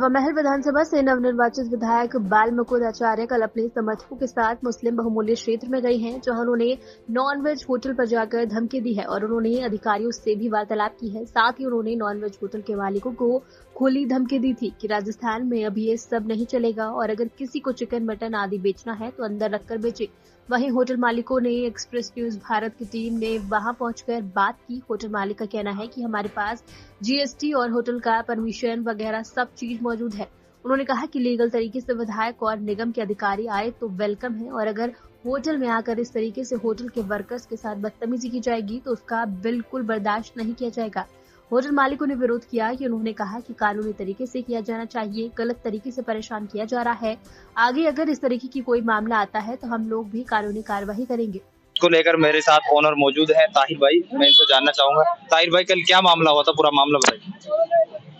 हवामहल विधानसभा से नवनिर्वाचित विधायक बाल मुकुंद आचार्य कल अपने समर्थकों के साथ मुस्लिम बहुमूल्य क्षेत्र में गए हैं, जहां उन्होंने नॉनवेज होटल पर जाकर धमकी दी है और उन्होंने अधिकारियों से भी वार्तालाप की है। साथ ही उन्होंने नॉनवेज होटल के मालिकों को खुली धमकी दी थी कि राजस्थान में अभी ये सब नहीं चलेगा और अगर किसी को चिकन मटन आदि बेचना है तो अंदर रखकर बेचे। वहीं होटल मालिकों ने एक्सप्रेस न्यूज भारत की टीम ने वहां पहुंचकर बात की। होटल मालिक का कहना है कि हमारे पास जीएसटी और होटल का परमिशन वगैरह सब चीज मौजूद है। उन्होंने कहा कि लीगल तरीके से विधायक और निगम के अधिकारी आए तो वेलकम है और अगर होटल में आकर इस तरीके से होटल के वर्कर्स के साथ बदतमीजी की जाएगी तो उसका बिल्कुल बर्दाश्त नहीं किया जाएगा। होटल मालिकों ने विरोध किया कि उन्होंने कहा कि कानूनी तरीके से किया जाना चाहिए, गलत तरीके से परेशान किया जा रहा है। आगे अगर इस तरीके की कोई मामला आता है तो हम लोग भी कानूनी कार्रवाई करेंगे। को लेकर मेरे साथ ओनर मौजूद है ताहिर भाई, मैं इनसे जानना चाहूंगा। ताहिर भाई, कल क्या मामला हुआ था, पूरा मामला बताइए।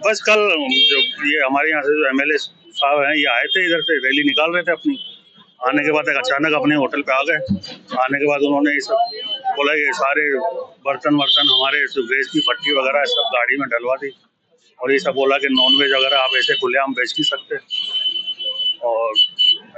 बस कल जो ये हमारे यहाँ से जो एमएलए साहब हैं, ये आए थे, इधर से रैली निकाल रहे थे अपनी। आने के बाद अचानक अपने होटल पे आ गए। आने के बाद उन्होंने ये सब बोला, ये सारे बर्तन हमारे जो गैस की भट्टी वगैरह सब गाड़ी में डलवा दी और ये सब बोला कि नॉनवेज वगैरह आप ऐसे खुलेआम बेच नहीं सकते। और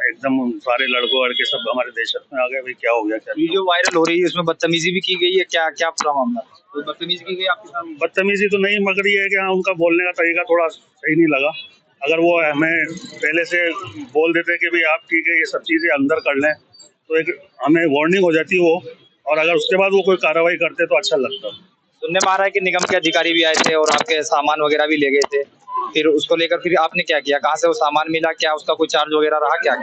एकदम सारे लड़के सब हमारे दहशत में आ गए, भाई क्या हो गया। क्या वीडियो वायरल हो रही है, इसमें बदतमीजी भी की गई है, क्या क्या पूरा मामला? कोई बदतमीजी की गई आपके साथ? बदतमीजी तो नहीं, मगर ये है कि हाँ, उनका बोलने का तरीका थोड़ा सही नहीं लगा। अगर वो हमें पहले से बोल देते कि भाई आप ठीक है ये सब चीज़ें अंदर कर लें तो एक हमें वार्निंग हो जाती वो, और अगर उसके बाद वो कोई कार्रवाई करते तो अच्छा लगता। सुनने में आ रहा है कि निगम के अधिकारी भी आए थे और आपके सामान वगैरह भी ले गए थे, फिर उसको लेकर फिर आपने क्या किया? कहाँ से वो सामान मिला, क्या उसका कोई चार्ज वगैरह रहा क्या?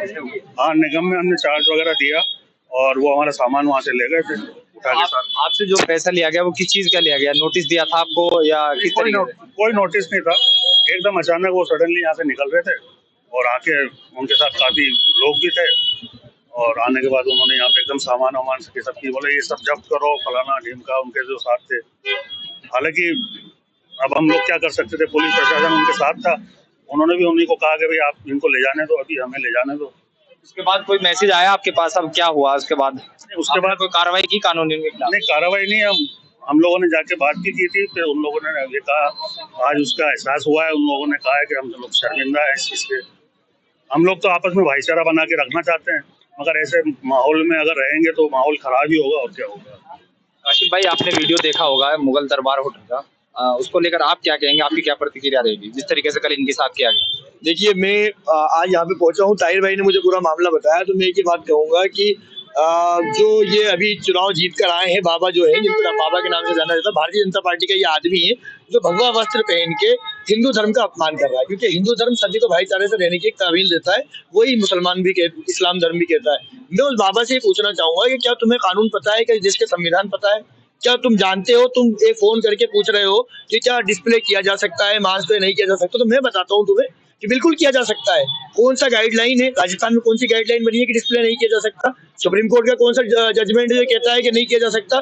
हाँ, निगम में हमने चार्ज वगैरह दिया और वो हमारा सामान वहाँ से ले गए थे उठा के साथ। आपसे जो पैसा लिया गया वो किस चीज का लिया गया? नोटिस दिया था आपको या किस तरीके से? कोई नोटिस नहीं था, एकदम अचानक वो सडनली यहाँ से निकल रहे थे और आके उनके साथ काफी लोग भी थे और आने के बाद उन्होंने यहाँ पे एकदम सामान वामान के सब की बोले ये सब जब्त करो, फलाना ढीमका, उनके जो साथ थे। हालांकि अब हम लोग क्या कर सकते थे, पुलिस प्रशासन उनके साथ था, उन्होंने भी उन्हीं को कहा कि भाई आप इनको ले जाने दो, अभी हमें ले जाने दो। उसके बाद कोई मैसेज आया आपके पास, अब क्या हुआ उसके बाद? उसके बाद कोई कार्रवाई की कानूनी? नहीं, कार्रवाई नहीं, हम लोगों ने जाके बात की थी, फिर उन लोगों ने ये कहा, आज उसका एहसास हुआ है, उन लोगों ने कहा है कि हम लोग शर्मिंदा है इस चीज़ से। हम लोग तो आपस में भाईचारा बना के रखना चाहते हैं, मगर ऐसे माहौल में अगर रहेंगे तो माहौल खराब ही होगा और क्या होगा। काशिफ भाई, आपने वीडियो देखा होगा मुगल दरबार होटल का, उसको लेकर आप क्या कहेंगे? आपकी क्या प्रतिक्रिया रहेगी जिस तरीके से कल इनके साथ किया गया? देखिए, मैं आज यहाँ पे पहुंचा हूँ, ताहिर भाई ने मुझे पूरा मामला बताया, तो मैं एक ही बात कहूंगा कि जो ये अभी चुनाव जीत कर आए हैं बाबा, जो है जिनको बाबा के नाम से जाना जाता है, भारतीय जनता पार्टी का ये आदमी है जो भगवा वस्त्र पहन के हिंदू धर्म का अपमान कर रहा है, क्योंकि हिंदू धर्म सभी को भाईचारे से रहने की एक तावील देता है, वही मुसलमान भी इस्लाम धर्म भी कहता है। मैं उस बाबा से पूछना चाहूंगा कि क्या तुम्हें कानून पता है, क्या देश के संविधान पता है? क्या तुम जानते हो, तुम एक फोन करके पूछ रहे हो कि क्या डिस्प्ले किया जा सकता है, मास्क पे नहीं किया जा सकता? तो मैं बताता हूँ तुम्हें कि बिल्कुल किया जा सकता है। कौन सा गाइडलाइन है राजस्थान में, कौन सी गाइडलाइन बनी है कि डिस्प्ले नहीं किया जा सकता? सुप्रीम कोर्ट का कौन सा जजमेंट है कहता है कि नहीं किया जा सकता?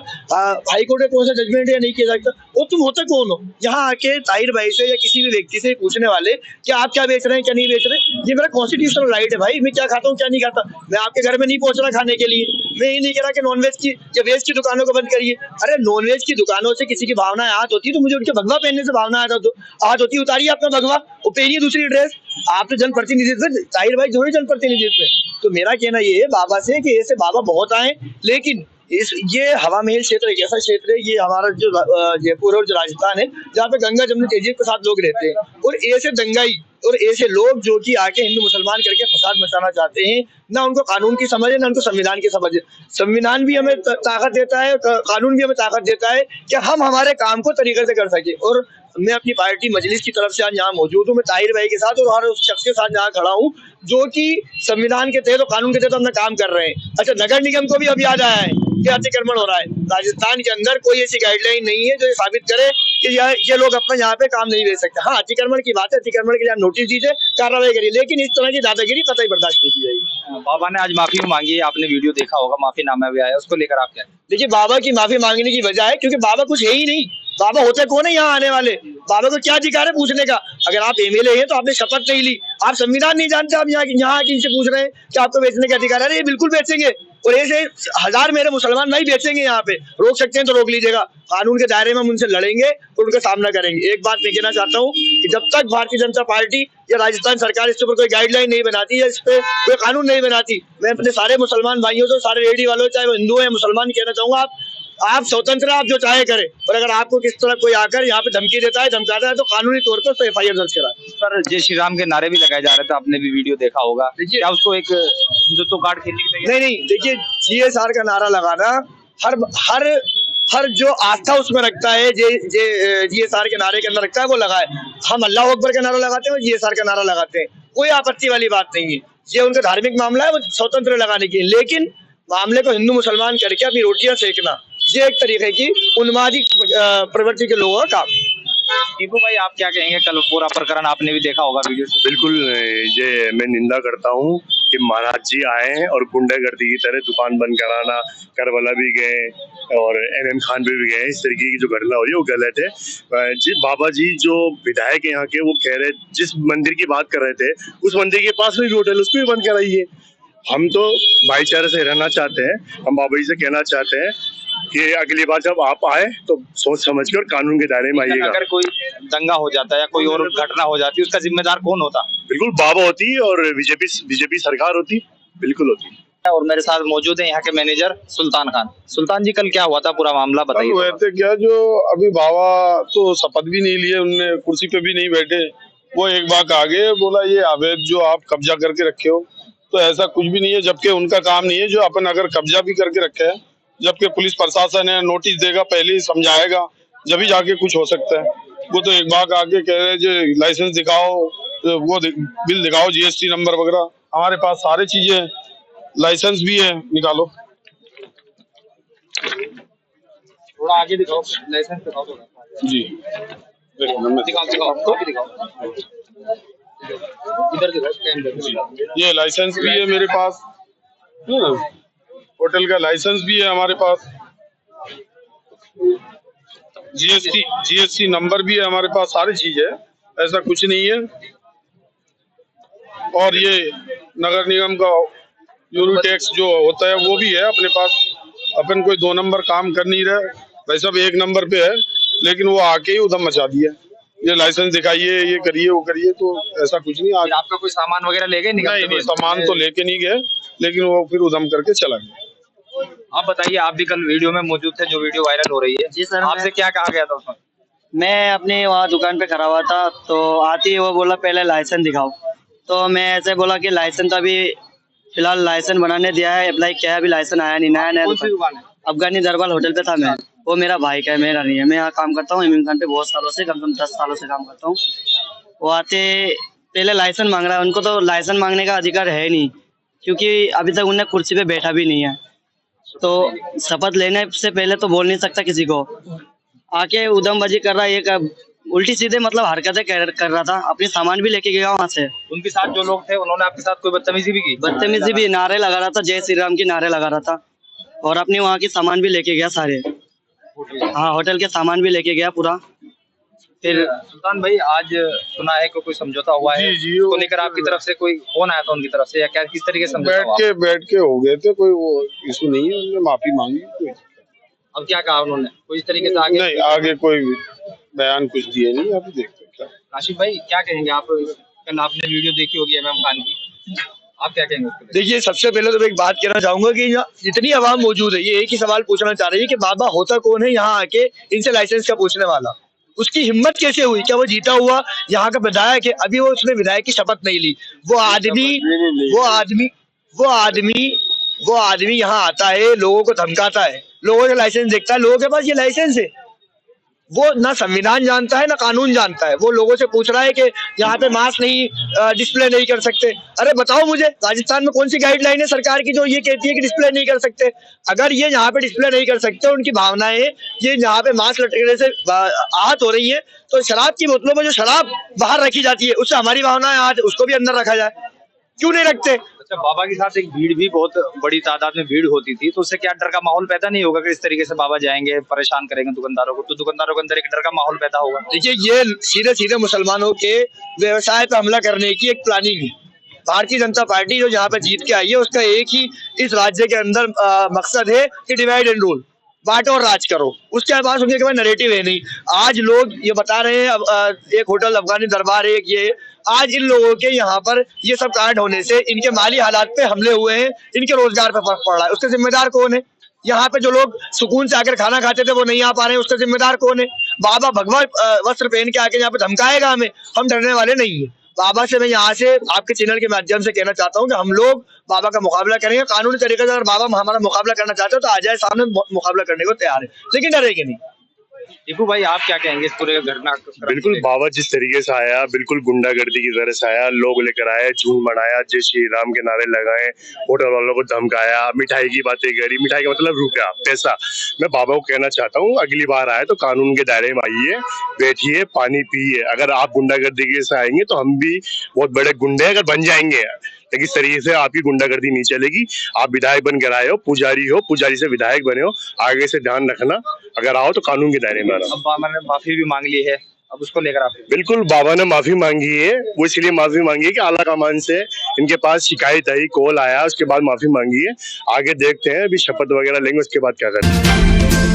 हाई कोर्ट का कौन सा जजमेंट है नहीं किया जा सकता? वो तुम होता कौन हो यहाँ आके ताहिर भाई से या किसी भी व्यक्ति से पूछने वाले कि आप क्या बेच रहे हैं, क्या नहीं बेच रहे? ये मेरा कॉन्स्टिट्यूशनल राइट है भाई, मैं क्या खाता हूँ क्या नहीं खाता। मैं आपके घर में नहीं पहुंच रहा खाने के लिए, मैं ये नहीं कह रहा कि नॉनवेज की या वेज की दुकानों को बंद करिए। अरे नॉनवेज की दुकानों से किसी की भावना आहत होती है तो मुझे उनके भगवा पहनने से भावना आहत होती है। उतारिए अपना भगवा, वो पहनिए दूसरी ड्रेस। आप तो जनप्रतिनिधित्व, ताहिर भाई जो है जनप्रतिनिधित्व। तो मेरा कहना ये है बाबा से कि ऐसे बाबा बहुत आए, लेकिन ये हवा महल क्षेत्र एक ऐसा क्षेत्र है, ये हमारा जो जयपुर और जो राजस्थान है, जहाँ पे गंगा जमुना तहजीब के साथ लोग रहते हैं, और ऐसे दंगाई और ऐसे लोग जो कि आके हिंदू मुसलमान करके फसाद मचाना चाहते हैं, ना उनको कानून की समझ है ना उनको संविधान की समझ है। संविधान भी हमें ताकत देता है, कानून भी हमें ताकत देता है कि हम हमारे काम को तरीके से कर सके। और मैं अपनी पार्टी मजलिस की तरफ से आज यहाँ मौजूद हूँ, मैं ताहिर भाई के साथ और हर उस शख्स के साथ यहाँ खड़ा हूँ जो कि संविधान के तहत और कानून के तहत अपना काम कर रहे हैं। अच्छा, नगर निगम को भी अब याद आया है कि अतिक्रमण हो रहा है। राजस्थान के अंदर कोई ऐसी गाइडलाइन नहीं है जो ये साबित करे कि ये लोग अपना यहाँ पे काम नहीं ले सकते। हाँ, अतिक्रमण की बात है, अतिक्रमण के लिए नोटिस दीजिए, कार्रवाई करिए, लेकिन इस तरह की दादागिरी कतई बर्दाश्त नहीं की जाएगी। बाबा ने आज माफी मांगी है, आपने वीडियो देखा होगा, माफीनामा भी आया, उसको लेकर आप क्या? देखिए, बाबा की माफी मांगने की वजह है क्योंकि बाबा कुछ है ही नहीं। बाबा होते कौन है यहाँ आने वाले? बाबा को क्या अधिकार है पूछने का? अगर आप एमएलए हैं तो आपने शपथ नहीं ली, आप संविधान नहीं जानते, आप यहाँ आके इनसे पूछ रहे हैं कि आपको बेचने का अधिकार है। अरे ये बिल्कुल बेचेंगे, और ऐसे 1000 मेरे मुसलमान भाई बेचेंगे यहाँ पे, रोक सकते हैं तो रोक लीजिएगा, कानून के दायरे में हम उनसे लड़ेंगे और उनका सामना करेंगे। एक बात मैं कहना चाहता हूँ कि जब तक भारतीय जनता पार्टी या राजस्थान सरकार इसके ऊपर कोई गाइडलाइन नहीं बनाती या इस पे कोई कानून नहीं बनाती, मैं अपने सारे मुसलमान भाइयों से, सारे रेडी वालों, चाहे वो हिंदू है मुसलमान, कहना चाहूंगा आप स्वतंत्र, आप जो चाहे करें, और अगर आपको किस तरह कोई आकर यहाँ पे धमकी देता है, धमकाता है, तो कानूनी तौर पर FIR दर्ज करा। सर जय श्री राम के नारे भी लगाए जा रहे थे, आपने भी वीडियो देखा होगा, क्या उसको एक हिंदुत्व कार्ड खेलने की तैयारी? नहीं, देखिए CSR का नारा लगाना हर जो आस्था उसमें रखता है, GSR के नारे के अंदर रखता है, वो लगाए। हम अल्लाह अकबर का नारा लगाते हैं और GSR का नारा लगाते हैं, कोई आपत्ति वाली बात नहीं है। ये उनका धार्मिक मामला है, वो स्वतंत्र लगाने की, लेकिन मामले को हिंदू मुसलमान करके अपनी रोटियां सेकना, ये एक तरीके की उन्मादी प्रवृत्ति के लोगों का काम। टीपू भाई आप क्या कहेंगे, कल पूरा प्रकरण आपने भी देखा होगा वीडियो से? बिल्कुल, ये मैं निंदा करता हूँ कि महाराज जी आए हैं और गुंडागर्दी की तरह दुकान बंद कराना, करबला भी गए और MM खान पे भी गए, इस तरीके की जो घटना हो रही है वो गलत है। जी बाबा जी जो विधायक यहाँ के, वो कह रहे, जिस मंदिर की बात कर रहे थे उस मंदिर के पास में भी होटल, उसको भी बंद कराइए। हम तो भाईचारे से रहना चाहते हैं, हम बाबा जी से कहना चाहते हैं कि अगली बार जब आप आए तो सोच समझ कर कानून के दायरे में आइएगा। अगर कोई दंगा हो जाता है या कोई और घटना हो जाती है, उसका जिम्मेदार कौन होता? बिल्कुल बाबा होती और बीजेपी सरकार होती, बिल्कुल होती। और मेरे साथ मौजूद है यहाँ के मैनेजर सुल्तान खान। सुल्तान जी कल क्या हुआ था, पूरा मामला बताइए। वैसे क्या, जो अभी बाबा तो शपथ भी नहीं लिए, उनने कुर्सी पे भी नहीं बैठे, वो एक बार आगे बोला ये अवैध जो आप कब्जा करके रखे हो, तो ऐसा कुछ भी नहीं है, जबकि उनका काम नहीं है। जो अपन अगर कब्जा भी करके रखे है, जबकि पुलिस प्रशासन है, नोटिस देगा, पहले ही समझाएगा, जब ही जाके कुछ हो सकता है। वो तो एक बार आके कह रहे जो लाइसेंस दिखाओ, वो बिल दिखाओ, GST नंबर वगैरह, हमारे पास सारी चीजें हैं, लाइसेंस भी है, निकालो। थोड़ा आगे दिखाओ, लाइसेंस दिखाओ थोड़ा। जी दिखाओ। इधर ये लाइसेंस भी है मेरे पास, है ना, होटल का लाइसेंस भी है हमारे पास, GST नंबर भी है हमारे पास, सारी चीज है, ऐसा कुछ नहीं है। और ये नगर निगम का यूरो टैक्स जो होता है वो भी है अपने पास। अपन कोई 2 नंबर काम कर नहीं रहे, भाई सब 1 नंबर पे है, लेकिन वो आके ही उधम मचा दिया, ये लाइसेंस दिखाइए, ये करिए, वो करिए, तो ऐसा कुछ नहीं। आज आपका कोई सामान वगैरह ले गए? नहीं, सामान तो लेके नहीं गए, लेकिन वो फिर उधम करके चला गया। आप बताइए, आप भी कल वीडियो में मौजूद थे, जो वीडियो वायरल हो रही है। जी सर, आपसे क्या कहा गया था उसमें? मैं अपनी वहाँ दुकान पे खड़ा हुआ था, तो आती वो बोला पहले लाइसेंस दिखाओ, तो मैं ऐसे बोला कि लाइसेंस तो अभी फिलहाल लाइसेंस बनाने दिया है, अप्लाई किया है, अभी लाइसेंस आया नहीं, नया दुकान है? अफगानी दरबार होटल पे था मैं, वो मेरा भाई का है, मेरा नहीं है। मैं यहाँ काम करता हूँ MM खान पे बहुत सालों से, कम से कम 10 सालों से काम करता हूँ। वो आते पहले लाइसेंस मांग रहा है, उनको तो लाइसेंस मांगने का अधिकार है नहीं, क्योंकि अभी तक उन्हें कुर्सी पे बैठा भी नहीं है, तो शपथ लेने से पहले तो बोल नहीं सकता किसी को। आके उधमबाजी कर रहा है, एक उल्टी सीधे मतलब हरकतें कर रहा था, अपने सामान भी लेके गया वहाँ से। उनके साथ जो लोग थे उन्होंने आपके साथ कोई बदतमीजी भी की? बदतमीजी भी, नारे लगा रहा था, जय श्री राम की नारे लगा रहा था, और अपने वहाँ के सामान भी लेके गया सारे। हाँ, होटल के सामान भी लेके गया पूरा। फिर सुल्तान भाई, आज सुना है कि कोई समझौता हुआ है, उसको लेकर आपकी तरफ से कोई फोन आया था उनकी तरफ से, या क्या किस तरीके से बैठ के हो गए थे, कोई वो इशू नहीं है, उन्होंने माफी मांगी। अब क्या कहा उन्होंने, कोई इस तरीके से आगे? नहीं, आगे कोई बयान कुछ दिए नहीं, अभी देखते हैं क्या। आशिफ भाई क्या कहेंगे आप, कल आपने वीडियो देखी होगी MM खान की, आप क्या कहेंगे उसके? देखिए, सबसे पहले तो मैं एक बात कहना चाहूंगा कि जितनी आवाम मौजूद है, ये एक ही सवाल पूछना चाह रही है कि बाबा होता कौन है यहाँ आके इनसे लाइसेंस का पूछने वाला, उसकी हिम्मत कैसे हुई? क्या वो जीता हुआ यहाँ का विधायक है? अभी वो उसने विधायक की शपथ नहीं ली। वो आदमी यहाँ आता है, लोगों को धमकाता है, लोगों के लाइसेंस देखता है, लोगों के पास ये लाइसेंस है, वो ना संविधान जानता है ना कानून जानता है। वो लोगों से पूछ रहा है कि यहाँ पे मास्क नहीं डिस्प्ले नहीं कर सकते। अरे बताओ मुझे, राजस्थान में कौन सी गाइडलाइन है सरकार की जो ये कहती है कि डिस्प्ले नहीं कर सकते? अगर ये यहाँ पे डिस्प्ले नहीं कर सकते, उनकी भावनाएं ये यहाँ पे मास्क लटकने से आहत हो रही है, तो शराब की बोतलों में जो शराब बाहर रखी जाती है, उससे हमारी भावनाएं आज उसको भी अंदर रखा जाए, क्यों नहीं रखते? अच्छा, बाबा के साथ एक भीड़ भी, बहुत बड़ी तादाद में भीड़ होती थी, तो उससे क्या डर का माहौल पैदा नहीं होगा कि इस तरीके से बाबा जाएंगे, परेशान करेंगे दुकानदारों को, तो दुकानदारों के अंदर एक डर का माहौल पैदा होगा? देखिए, ये सीधे सीधे मुसलमानों के व्यवसाय पे हमला करने की एक प्लानिंग है। भारतीय जनता पार्टी जो यहाँ पे जीत के आई है उसका एक ही इस राज्य के अंदर मकसद है कि डिवाइड एंड रूल, बांटो और राज करो। उसके बाद उनके पास नैरेटिव है नहीं। आज लोग ये बता रहे हैं एक होटल अफगानी दरबार एक ये, आज इन लोगों के यहाँ पर ये सब कांड होने से इनके माली हालात पे हमले हुए हैं, इनके रोजगार पे फर्क पड़ रहा है। उसके जिम्मेदार कौन है? यहाँ पे जो लोग सुकून से आकर खाना खाते थे वो नहीं आ पा रहे हैं, उसका जिम्मेदार कौन है? बाबा भगवा वस्त्र पहन के आके यहाँ पे धमकाएगा हमें, हम डरने वाले नहीं है। बाबा से मैं यहाँ से आपके चैनल के माध्यम से कहना चाहता हूँ कि हम लोग बाबा का मुकाबला करेंगे कानूनी तरीके से। अगर बाबा हमारा मुकाबला करना चाहते हो तो आ जाए सामने, मुकाबला करने को तैयार है, लेकिन डरेंगे नहीं। टीपू भाई आप क्या कहेंगे इस पूरे घटना? बिल्कुल बाबा जिस तरीके से आया, बिल्कुल गुंडागर्दी की तरह से आया, लोग लेकर आए, झूठ मनाया, जय श्री राम के नारे लगाए, होटल वालों को धमकाया, मिठाई की बातें करी। मिठाई का मतलब रुपया, पैसा। मैं बाबा को कहना चाहता हूँ अगली बार आए तो कानून के दायरे में आइए, बैठिए, पानी पिए। अगर आप गुंडागर्दी से आएंगे तो हम भी बहुत बड़े गुंडे अगर बन जाएंगे, लेकिन इस तरीके से आपकी गुंडागर्दी नहीं चलेगी। आप विधायक बन कर आए हो, पुजारी से विधायक बने हो, आगे से ध्यान रखना। अगर आओ तो कानून के दायरे में आना। अब बाबा ने माफी भी मांग ली है, अब उसको लेकर आप? बिल्कुल बाबा ने माफी मांगी है, वो इसलिए माफी मांगी है कि आला कमान से इनके पास शिकायत आई, कॉल आया, उसके बाद माफी मांगी है। आगे देखते हैं, अभी शपथ वगैरह लेंगे, उसके बाद क्या करते हैं।